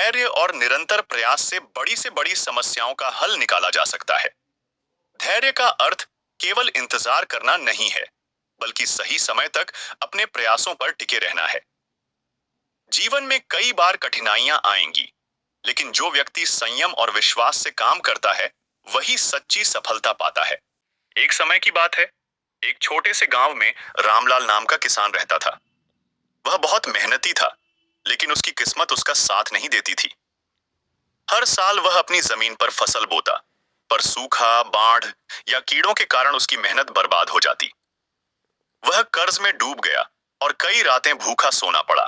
धैर्य और निरंतर प्रयास से बड़ी समस्याओं का हल निकाला जा सकता है। धैर्य का अर्थ केवल इंतजार करना नहीं है, बल्कि सही समय तक अपने प्रयासों पर टिके रहना है। जीवन में कई बार कठिनाइयां आएंगी, लेकिन जो व्यक्ति संयम और विश्वास से काम करता है, वही सच्ची सफलता पाता है। एक समय की बात है, एक छोटे से गांव में रामलाल नाम का किसान रहता था। वह बहुत मेहनती था, लेकिन उसकी किस्मत उसका साथ नहीं देती थी। हर साल वह अपनी जमीन पर फसल बोता, पर सूखा, बाढ़ या कीड़ों के कारण उसकी मेहनत बर्बाद हो जाती। वह कर्ज में डूब गया और कई रातें भूखा सोना पड़ा।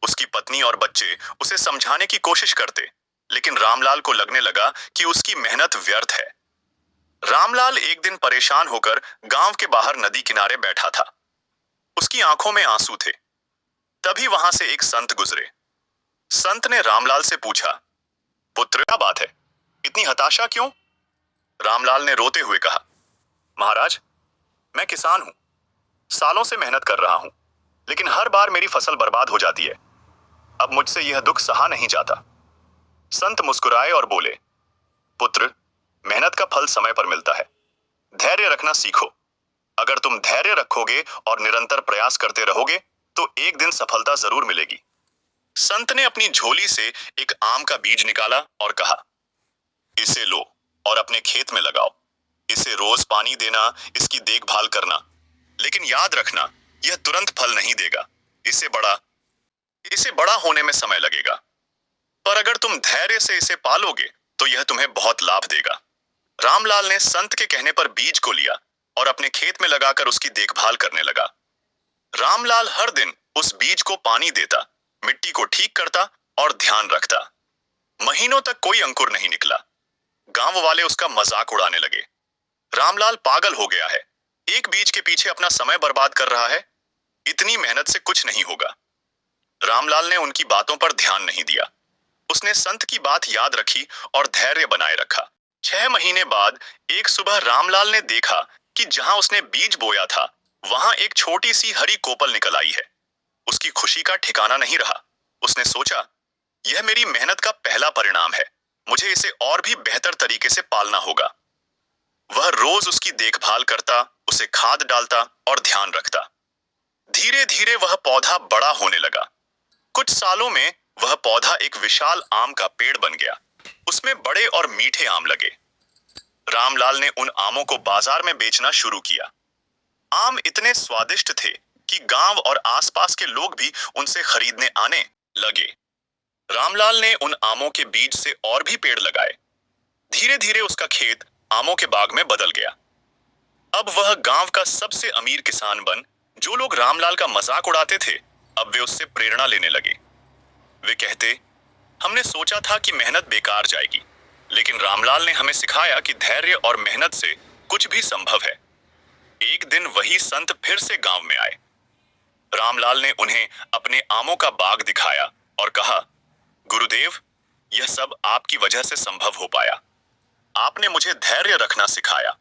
उसकी पत्नी और बच्चे उसे समझाने की कोशिश करते, लेकिन रामलाल को लगने लगा कि उसकी मेहनत व्यर्थ है। रामलाल एक दिन परेशान होकर गांव के बाहर नदी किनारे बैठा था। उसकी आंखों में आंसू थे। तभी वहां से एक संत गुजरे। संत ने रामलाल से पूछा, पुत्र, क्या बात है? इतनी हताशा क्यों? रामलाल ने रोते हुए कहा, महाराज, मैं किसान हूं। सालों से मेहनत कर रहा हूं, लेकिन हर बार मेरी फसल बर्बाद हो जाती है। अब मुझसे यह दुख सहा नहीं जाता। संत मुस्कुराए और बोले, पुत्र, मेहनत का फल समय पर मिलता है। धैर्य रखना सीखो। अगर तुम धैर्य रखोगे और निरंतर प्रयास करते रहोगे, तो एक दिन सफलता जरूर मिलेगी। संत ने अपनी झोली से एक आम का बीज निकाला और कहा, इसे लो और अपने खेत में लगाओ। इसे रोज पानी देना, इसकी देखभाल करना। लेकिन याद रखना, यह तुरंत फल नहीं देगा। इसे बड़ा होने में समय लगेगा। पर अगर तुम धैर्य से इसे पालोगे, तो यह तुम्हें बहुत लाभ देगा। रामलाल ने संत के कहने पर बीज को लिया और अपने खेत में लगाकर उसकी देखभाल करने लगा। रामलाल हर दिन उस बीज को पानी देता, मिट्टी को ठीक करता और ध्यान रखता। महीनों तक कोई अंकुर नहीं निकला। गांव वाले उसका मजाक उड़ाने लगे। रामलाल पागल हो गया है, एक बीज के पीछे अपना समय बर्बाद कर रहा है। इतनी मेहनत से कुछ नहीं होगा। रामलाल ने उनकी बातों पर ध्यान नहीं दिया। उसने संत की बात याद रखी और धैर्य बनाए रखा। 6 महीने बाद एक सुबह रामलाल ने देखा कि जहां उसने बीज बोया था, वहां एक छोटी सी हरी कोपल निकल आई है। उसकी खुशी का ठिकाना नहीं रहा। उसने सोचा, यह मेरी मेहनत का पहला परिणाम है। मुझे इसे और भी बेहतर तरीके से पालना होगा। वह रोज उसकी देखभाल करता, उसे खाद डालता और ध्यान रखता। धीरे धीरे वह पौधा बड़ा होने लगा। कुछ सालों में वह पौधा एक विशाल आम का पेड़ बन गया। उसमें बड़े और मीठे आम लगे। रामलाल ने उन आमों को बाजार में बेचना शुरू किया। आम इतने स्वादिष्ट थे कि गांव और आसपास के लोग भी उनसे खरीदने आने लगे। रामलाल ने उन आमों के बीज से और भी पेड़ लगाए। धीरे धीरे उसका खेत आमों के बाग में बदल गया। अब वह गांव का सबसे अमीर किसान बन। जो लोग रामलाल का मजाक उड़ाते थे, अब वे उससे प्रेरणा लेने लगे। वे कहते, हमने सोचा था कि मेहनत बेकार जाएगी, लेकिन रामलाल ने हमें सिखाया कि धैर्य और मेहनत से कुछ भी संभव है। एक दिन वही संत फिर से गांव में आए। रामलाल ने उन्हें अपने आमों का बाग दिखाया और कहा, गुरुदेव, यह सब आपकी वजह से संभव हो पाया। आपने मुझे धैर्य रखना सिखाया